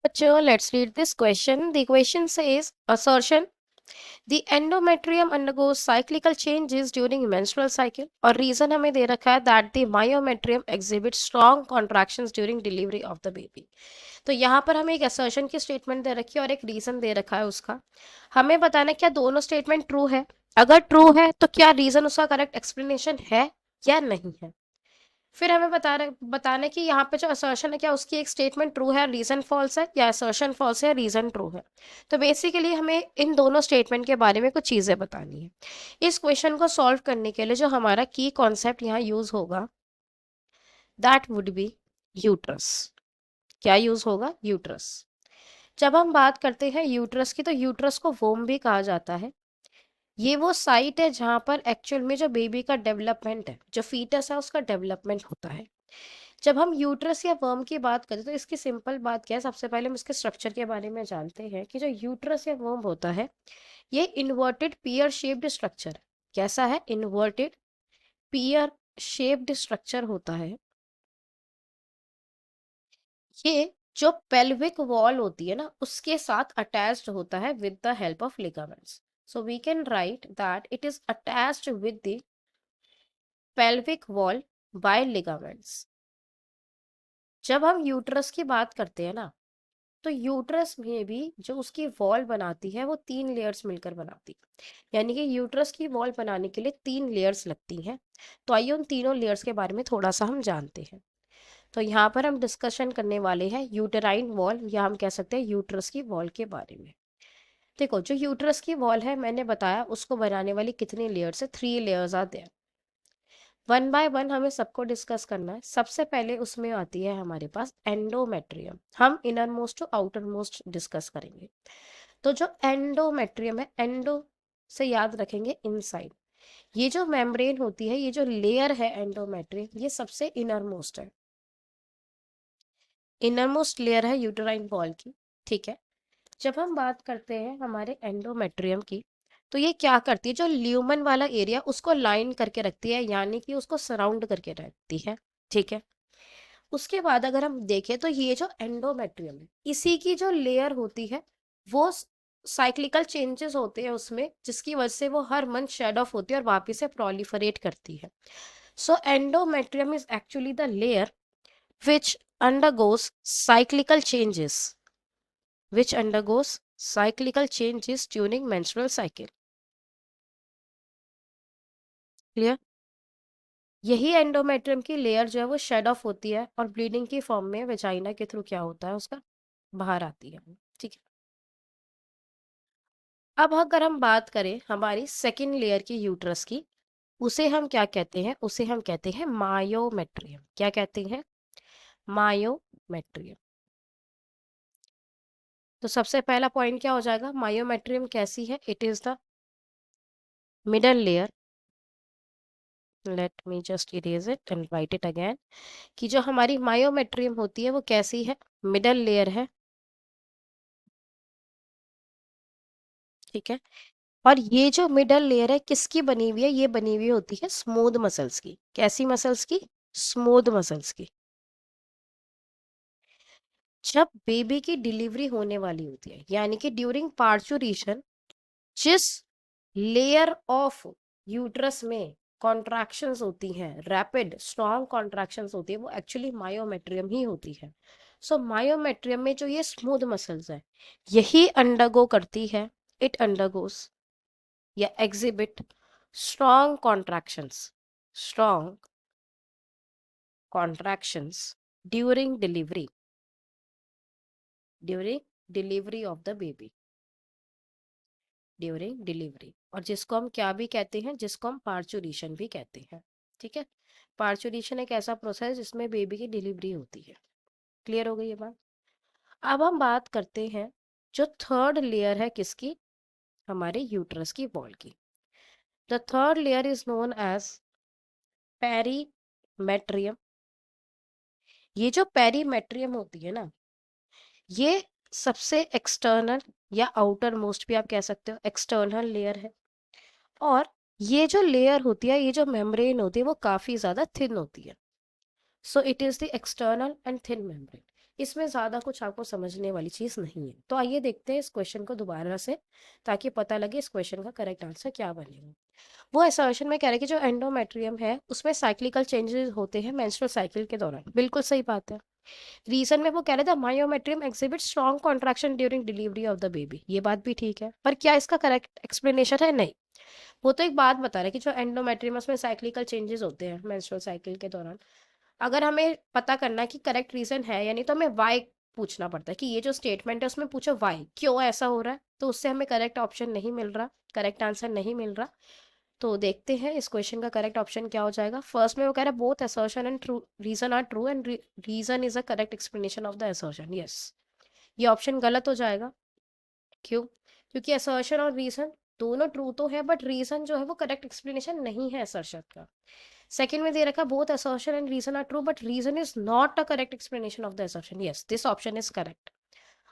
Sure, let's read this question. The question says assertion the endometrium undergoes cyclical changes during menstrual cycle और reason हमें दे रखा है that the myometrium exhibits strong contractions during delivery of the baby. तो यहाँ पर हमें एक assertion की statement दे रखी है और एक reason दे रखा है उसका. हमें बताना है क्या दोनों statement true है. अगर true है तो क्या reason उसका correct explanation है या नहीं है. फिर हमें बताना है कि यहाँ पे जो असर्शन है क्या उसकी एक स्टेटमेंट ट्रू है रीजन फॉल्स है या असर्शन फॉल्स है रीजन ट्रू है. तो बेसिकली हमें इन दोनों स्टेटमेंट के बारे में कुछ चीज़ें बतानी है. इस क्वेश्चन को सॉल्व करने के लिए जो हमारा की कॉन्सेप्ट यहाँ यूज होगा दैट वुड बी यूट्रस. क्या यूज होगा यूट्रस. जब हम बात करते हैं यूट्रस की तो यूट्रस को वोम भी कहा जाता है. ये वो साइट है जहाँ पर एक्चुअल में जो बेबी का डेवलपमेंट है जो फीटस है उसका डेवलपमेंट होता है. जब हम यूट्रस या वर्म की बात करें तो इसकी सिंपल बात क्या है. सबसे पहले हम इसके स्ट्रक्चर के बारे में जानते हैं कि जो यूट्रस या वर्म होता है ये इन्वर्टेड पियर शेप्ड स्ट्रक्चर. कैसा है. इन्वर्टेड पियर शेप्ड स्ट्रक्चर होता है. ये जो पेल्विक वॉल होती है ना उसके साथ अटैच्ड होता है with the help of ligaments. So we can write that it is attached with the pelvic wall by ligaments. जब हम यूट्रस की बात करते हैं ना तो यूट्रस में भी जो उसकी वॉल बनाती है वो 3 लेयर्स मिलकर बनाती है. यानी कि यूट्रस की वॉल बनाने के लिए 3 लेयर्स लगती हैं. तो आइए उन तीनों लेयर्स के बारे में थोड़ा सा हम जानते हैं. तो यहाँ पर हम डिस्कशन करने वाले हैं यूटेराइन वॉल या हम कह सकते हैं यूट्रस की वॉल के बारे में. देखो जो यूट्रस की वॉल है मैंने बताया उसको बनाने वाली कितनी लेयर्स है. 3 layers are there. One by one हमें सबको डिस्कस करना है. सबसे पहले उसमें आती है हमारे पास एंडोमेट्रियम. हम innermost to outermost discuss करेंगे. तो जो एंडोमेट्रियम है एंडो से याद रखेंगे इनसाइड. ये जो मेम्ब्रेन होती है ये जो लेयर है एंडोमेट्रियम ये सबसे इनर मोस्ट है. इनर मोस्ट लेयर है यूटेराइन वॉल की. ठीक है. जब हम बात करते हैं हमारे एंडोमेट्रियम की तो ये क्या करती है जो ल्यूमन वाला एरिया उसको लाइन करके रखती है यानी कि उसको सराउंड करके रखती है. ठीक है. उसके बाद अगर हम देखें तो ये जो एंडोमेट्रियम है इसी की जो लेयर होती है वो साइक्लिकल चेंजेस होते हैं उसमें जिसकी वजह से वो हर मंथ शेड ऑफ होती है और वापस से प्रोलिफरेट करती है. So endometrium is actually the layer which undergoes cyclical changes which undergoes cyclical changes during menstrual cycle. Clear. यही एंडोमेट्रियम की लेयर जो है वो शेड ऑफ होती है और ब्लीडिंग की फॉर्म में वेजाइना के थ्रू क्या होता है उसका बाहर आती है. ठीक है. अब अगर हम बात करें हमारी सेकेंड लेयर की यूट्रस की उसे हम क्या कहते हैं. उसे हम कहते हैं मायोमेट्रियम. क्या कहते हैं. मायोमेट्रियम. तो सबसे पहला पॉइंट क्या हो जाएगा. मायोमेट्रियम कैसी है. It is the middle layer. Let me just erase it and right it again. कि जो हमारी मायोमेट्रियम होती है वो कैसी है. मिडल लेयर है. ठीक है. और ये जो मिडल लेयर है किसकी बनी हुई है. ये बनी हुई होती है स्मूथ मसल्स की. कैसी मसल्स की. स्मूथ मसल्स की. जब बेबी की डिलीवरी होने वाली होती है यानी कि ड्यूरिंग पार्चुरेशन जिस लेयर ऑफ यूट्रस में कॉन्ट्रैक्शंस होती हैं रैपिड स्ट्रॉन्ग कॉन्ट्रैक्शंस होती है वो एक्चुअली मायोमेट्रियम ही होती है. सो मायोमेट्रियम में जो ये स्मूथ मसल्स है यही अंडरगो करती है. इट अंडरगोस या exhibit strong contractions. Strong contractions during delivery. During delivery of the baby. During delivery. और जिसको हम क्या भी कहते हैं जिसको हम पार्चुरेशन भी कहते हैं. ठीक है. पार्चुरेशन एक ऐसा प्रोसेस जिसमें बेबी की डिलीवरी होती है. क्लियर हो गई ये बात. अब हम बात करते हैं जो थर्ड लेयर है किसकी. हमारे यूट्रस की वॉल की. The third layer is known as perimetrium. ये जो पेरीमेट्रियम होती है ना ये सबसे एक्सटर्नल या आउटर मोस्ट भी आप कह सकते हो एक्सटर्नल लेयर है. और ये जो लेयर होती है ये जो मेम्ब्रेन होती है वो काफी ज्यादा थिन होती है. So it is the external and thin membrane. इसमें ज़्यादा कुछ आपको समझने वाली चीज़ नहीं है। तो आइए देखते हैं इस क्वेश्चन को दोबारा से, ताकि पता लगे इस क्वेश्चन का करेक्ट आंसर क्या बनेगा। वो असर्शन में कह रहे हैं कि जो एंडोमेट्रियम है उसमें साइक्लिकल चेंजेस होते हैं मेंस्ट्रुअल साइकिल के दौरान। बिल्कुल सही बात है। रीजन में वो कह रहे थे myometrium exhibit strong contraction during delivery of the baby. ये बात भी ठीक है, पर क्या इसका करेक्ट एक्सप्लेनेशन है? नहीं। वो तो एक बात बता रहे हैं कि जो एंडोमेट्रियम में साइक्लिकल चेंजेस होते हैं मेंस्ट्रुअल साइकिल के दौरान। अगर हमें पता करना है कि करेक्ट रीजन है या नहीं, तो हमें वाई पूछना पड़ता है कि ये जो स्टेटमेंट है उसमें पूछो वाई, क्यों ऐसा हो रहा है। तो उससे हमें करेक्ट ऑप्शन नहीं मिल रहा, करेक्ट आंसर नहीं मिल रहा। तो देखते हैं इस क्वेश्चन का करेक्ट ऑप्शन क्या हो जाएगा। फर्स्ट में वो कह रहा है both assertion and true reason are true and reason is a correct explanation of the assertion. Yes, ये ऑप्शन गलत हो जाएगा। क्यों? क्योंकि असर्शन और रीजन दोनों ट्रू तो है, बट रीजन जो है वो करेक्ट एक्सप्लेनेशन नहीं है असर्शन का। सेकंड में दे रखा both assertion and reason are true but reason is not a correct explanation of the assertion. Yes, this option is correct.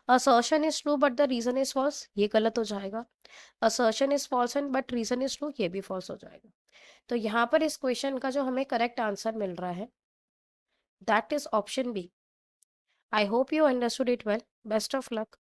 Assertion is true but the reason is false, ये गलत हो जाएगा। Assertion is false and but reason is true, ये भी false हो जाएगा। तो यहाँ पर इस क्वेश्चन का जो हमें करेक्ट आंसर मिल रहा है, that is option B. I hope you understood it well. Best of luck.